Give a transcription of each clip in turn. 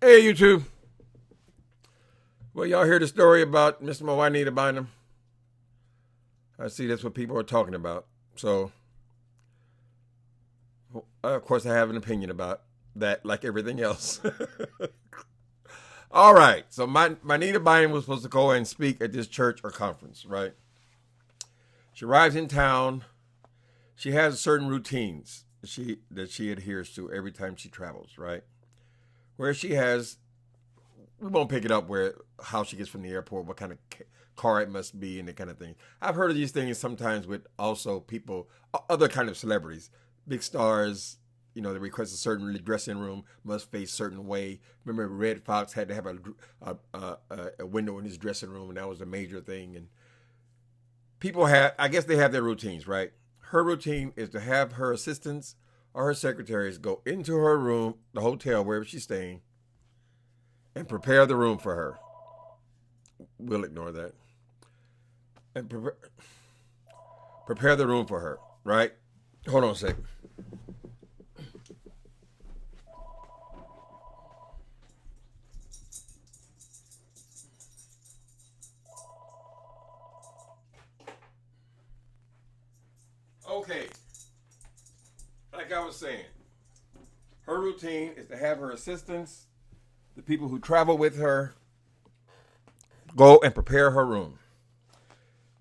Hey, YouTube. Well, y'all hear the story about Mr. JUANITA BYNUM? I see that's what people are talking about. So, of course, I have an opinion about that, like everything else. All right. So, JUANITA BYNUM was supposed to go and speak at this church or conference, right? She arrives in town. She has certain routines that she adheres to every time she travels, right? Where she has, we won't pick it up how she gets from the airport, what kind of car it must be, and that kind of thing. I've heard of these things sometimes with also people, other kind of celebrities, big stars. They request a certain dressing room must face a certain way. Remember, Red Fox had to have a window in his dressing room, and that was a major thing. And people I guess they have their routines, right? Her routine is to have her assistants or her secretaries go into her room, the hotel, wherever she's staying, and prepare the room for her. We'll ignore that. And prepare the room for her, right? Hold on a second. Okay. Like I was saying, her routine is to have her assistants, the people who travel with her, go and prepare her room.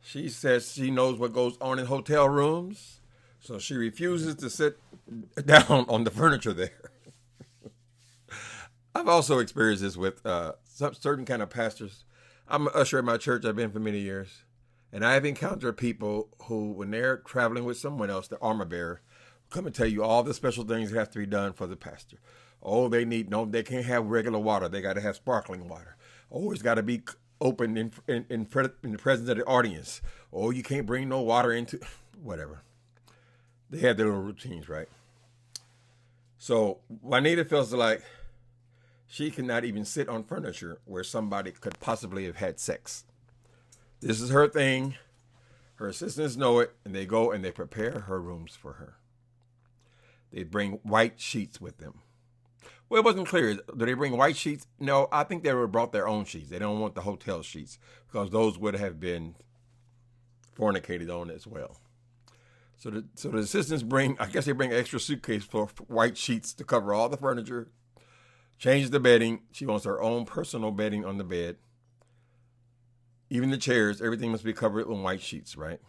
She says she knows what goes on in hotel rooms, so she refuses to sit down on the furniture there. I've also experienced this with some certain kind of pastors. I'm an usher at my church. I've been for many years. And I've encountered people who, when they're traveling with someone else, the armor bearer, come and tell you all the special things that have to be done for the pastor. Oh, they can't have regular water. They got to have sparkling water. Oh, it's got to be open in the presence of the audience. Oh, you can't bring no water into, whatever. They have their little routines, right? So JUANITA feels like she cannot even sit on furniture where somebody could possibly have had sex. This is her thing. Her assistants know it, and they go and they prepare her rooms for her. They bring white sheets with them. Well, it wasn't clear. Do they bring white sheets? No, I think they would have brought their own sheets. They don't want the hotel sheets because those would have been fornicated on as well. So the assistants bring an extra suitcase for white sheets to cover all the furniture, change the bedding. She wants her own personal bedding on the bed. Even the chairs, everything must be covered in white sheets, right?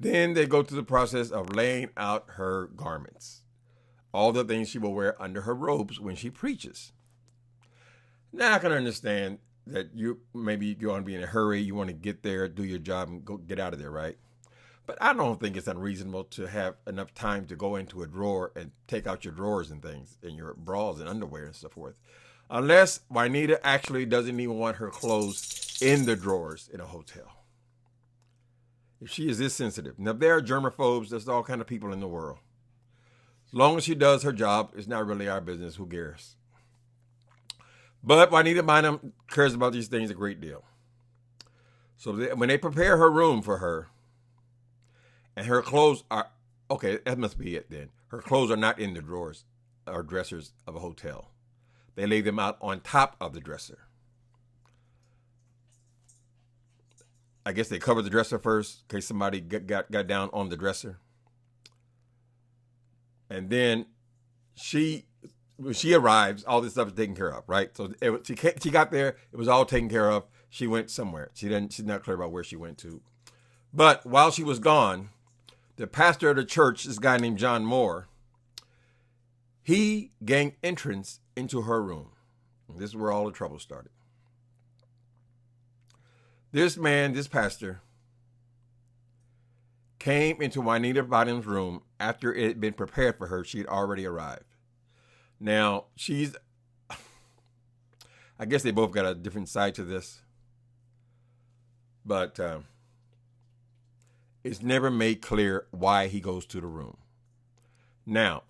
Then they go through the process of laying out her garments. All the things she will wear under her robes when she preaches. Now I can understand that you want to be in a hurry, you want to get there, do your job, and go get out of there, right? But I don't think it's unreasonable to have enough time to go into a drawer and take out your drawers and things, and your bras and underwear and so forth. Unless JUANITA actually doesn't even want her clothes in the drawers in a hotel. If she is this sensitive. Now, there are germaphobes. There's all kind of people in the world. As long as she does her job, it's not really our business. Who cares? But JUANITA BYNUM cares about these things a great deal. So when they prepare her room for her, and her clothes are, okay, that must be it then. Her clothes are not in the drawers or dressers of a hotel. They lay them out on top of the dresser. I guess they cover the dresser first in case somebody got down on the dresser. And then when she arrives, all this stuff is taken care of, right? So she got there, it was all taken care of. She went somewhere. She's not clear about where she went to. But while she was gone, the pastor of the church, this guy named John Moore, he gained entrance into her room. And this is where all the trouble started. This pastor, came into JUANITA BYNUM's room after it had been prepared for her. She had already arrived. Now, I guess they both got a different side to this. But it's never made clear why he goes to the room. Now,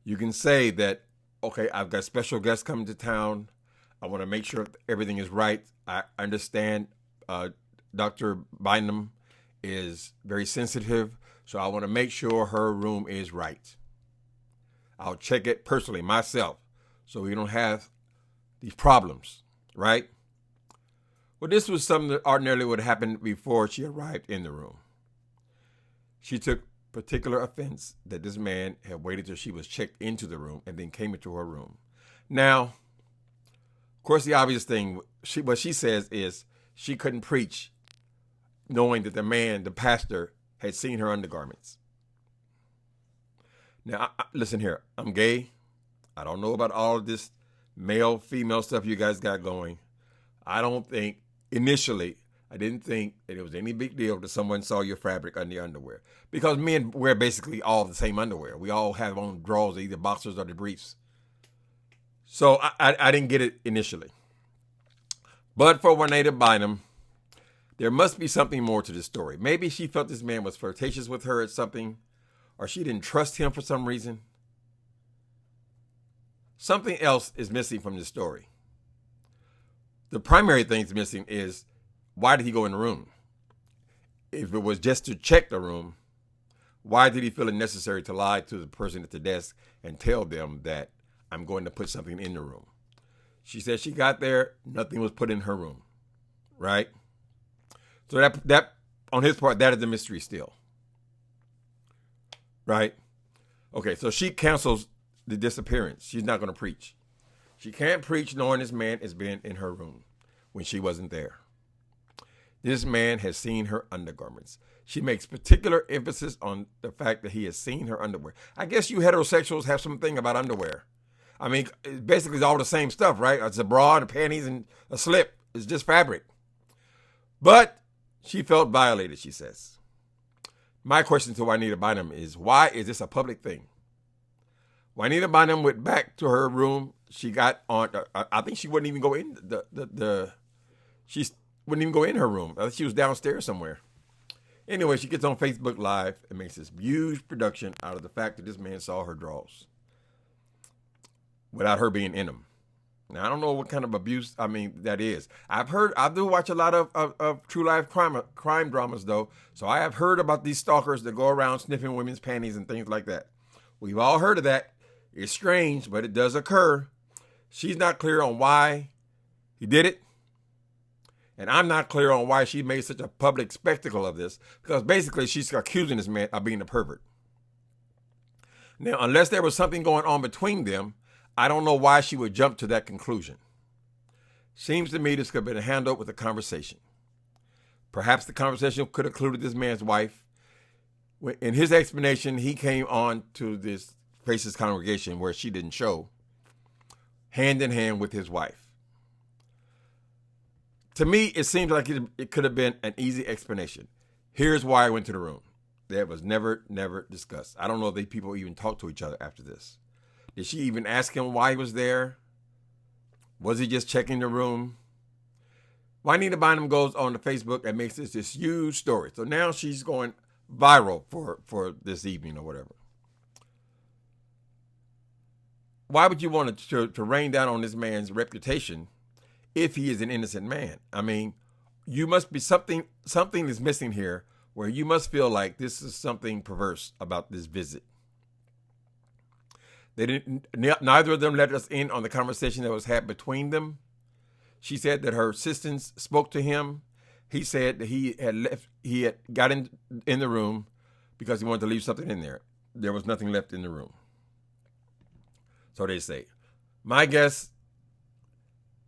you can say that, okay, I've got special guests coming to town. I want to make sure everything is right. I understand Dr. BYNUM is very sensitive, so I want to make sure her room is right. I'll check it personally myself so we don't have these problems, right? Well, this was something that ordinarily would happen before she arrived in the room. She took particular offense that this man had waited till she was checked into the room and then came into her room. Now, of course, the obvious thing, what she says is she couldn't preach knowing that the pastor, had seen her undergarments. Now, listen here. I'm gay. I don't know about all of this male, female stuff you guys got going. I didn't think that it was any big deal that someone saw your fabric under your underwear. Because men wear basically all the same underwear. We all have on drawers, either boxers or the briefs. So I didn't get it initially. But for JUANITA BYNUM, there must be something more to this story. Maybe she felt this man was flirtatious with her at something, or she didn't trust him for some reason. Something else is missing from this story. The primary thing that's missing is, why did he go in the room? If it was just to check the room, why did he feel it necessary to lie to the person at the desk and tell them that I'm going to put something in the room? She said she got there, nothing was put in her room, right? So that on his part, that is a mystery still, right? Okay, so she cancels the disappearance. She's not going to preach. She can't preach knowing this man has been in her room when she wasn't there. This man has seen her undergarments. She makes particular emphasis on the fact that he has seen her underwear. I guess you heterosexuals have something about underwear. I mean, basically it's all the same stuff, right? It's a bra and panties and a slip. It's just fabric. But she felt violated, she says. My question to JUANITA BYNUM is, why is this a public thing? JUANITA BYNUM went back to her room. She got on, I think she wouldn't even go in she wouldn't even go in her room. I think she was downstairs somewhere. Anyway, she gets on Facebook Live and makes this huge production out of the fact that this man saw her drawers without her being in them. Now, I don't know what kind of abuse, that is. I do watch a lot of true life crime dramas, though. So I have heard about these stalkers that go around sniffing women's panties and things like that. We've all heard of that. It's strange, but it does occur. She's not clear on why he did it. And I'm not clear on why she made such a public spectacle of this, because basically she's accusing this man of being a pervert. Now, unless there was something going on between them, I don't know why she would jump to that conclusion. Seems to me this could have been handled with a conversation. Perhaps the conversation could have included this man's wife. In his explanation, he came on to this Faces congregation where she didn't show, hand in hand with his wife. To me, it seems like it could have been an easy explanation. Here's why I went to the room. That was never discussed. I don't know if they people even talked to each other after this. Did she even ask him why he was there? Was he just checking the room? JUANITA BYNUM goes on to Facebook and makes this huge story. So now she's going viral for this evening or whatever. Why would you want to rain down on this man's reputation if he is an innocent man? I mean, you must be something is missing here where you must feel like this is something perverse about this visit. Neither of them let us in on the conversation that was had between them. She said that her assistants spoke to him. He said that he had got in the room because he wanted to leave something in there. There was nothing left in the room. So they say. My guess,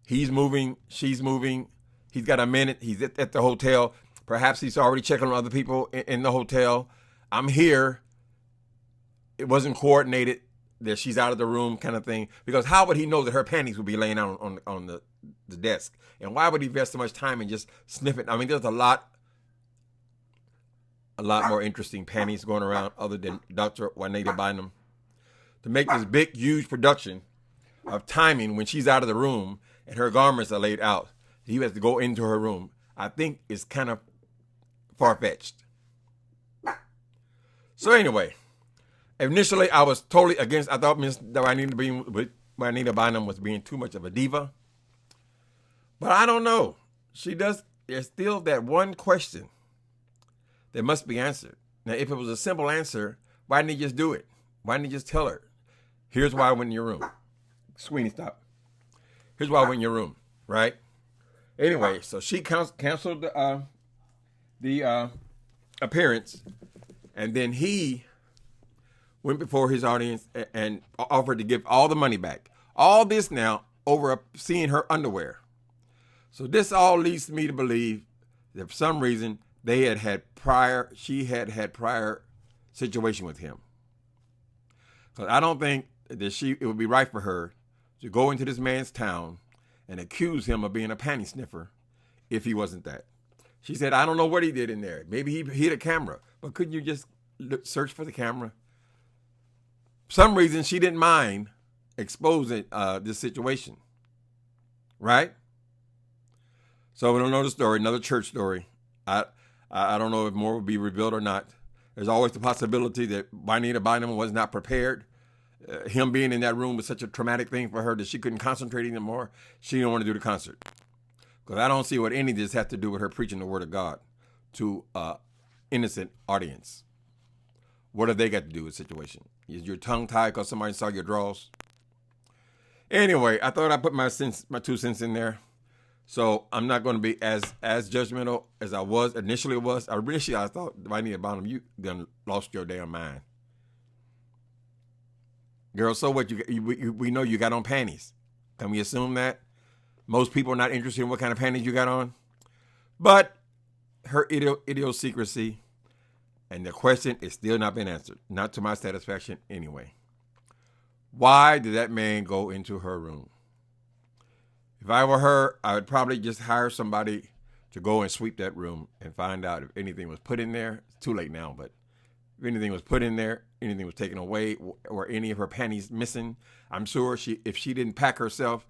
he's moving, she's moving. He's got a minute. He's at the hotel. Perhaps he's already checking on other people in the hotel. I'm here. It wasn't coordinated that she's out of the room kind of thing. Because how would he know that her panties would be laying out on the desk? And why would he invest so much time in just sniffing? I mean, there's a lot more interesting panties going around other than Dr. JUANITA BYNUM. To make this big, huge production of timing when she's out of the room and her garments are laid out, he has to go into her room, I think is kind of far-fetched. So anyway, initially I was totally against, I thought JUANITA BYNUM was being too much of a diva. But I don't know. There's still that one question that must be answered. Now, if it was a simple answer, why didn't he just do it? Why didn't he just tell her? Here's why I went in your room. Sweeney, stop. Here's why I went in your room, right? Anyway, so she canceled the appearance, and then he went before his audience and offered to give all the money back. All this now over seeing her underwear. So this all leads me to believe that for some reason she had prior situation with him. Because I don't think that it would be right for her to go into this man's town and accuse him of being a panty sniffer if he wasn't that. She said, I don't know what he did in there. Maybe he hid a camera, but couldn't you just search for the camera? For some reason, she didn't mind exposing this situation, right? So we don't know the story, another church story. I don't know if more will be revealed or not. There's always the possibility that JUANITA BYNUM was not prepared. Him being in that room was such a traumatic thing for her that she couldn't concentrate anymore. She didn't want to do the concert. Because I don't see what any of this has to do with her preaching the word of God to an innocent audience. What have they got to do with the situation? Is your tongue tied because somebody saw your drawers? Anyway, I thought I'd put my 2 cents in there. So I'm not going to be as judgmental as I was initially. I thought, JUANITA BYNUM, you done lost your damn mind. Girl, so what? We know you got on panties. Can we assume that? Most people are not interested in what kind of panties you got on. But her idiosyncrasy and the question is still not been answered. Not to my satisfaction anyway. Why did that man go into her room? If I were her, I would probably just hire somebody to go and sweep that room and find out if anything was put in there. It's too late now, but if anything was put in there, anything was taken away, or any of her panties missing, I'm sure if she didn't pack herself,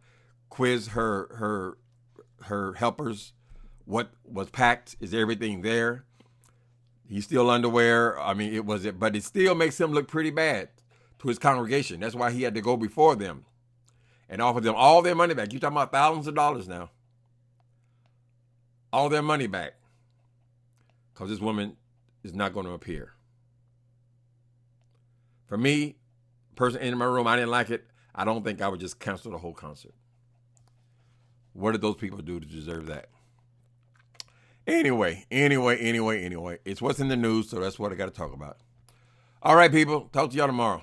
quiz her helpers, what was packed, is everything there? He's still underwear. I mean, but it still makes him look pretty bad to his congregation. That's why he had to go before them and offer them all their money back. You're talking about thousands of dollars now. All their money back. Because this woman is not going to appear. For me, person in my room, I didn't like it. I don't think I would just cancel the whole concert. What did those people do to deserve that? Anyway. It's what's in the news, so that's what I got to talk about. All right, people. Talk to y'all tomorrow.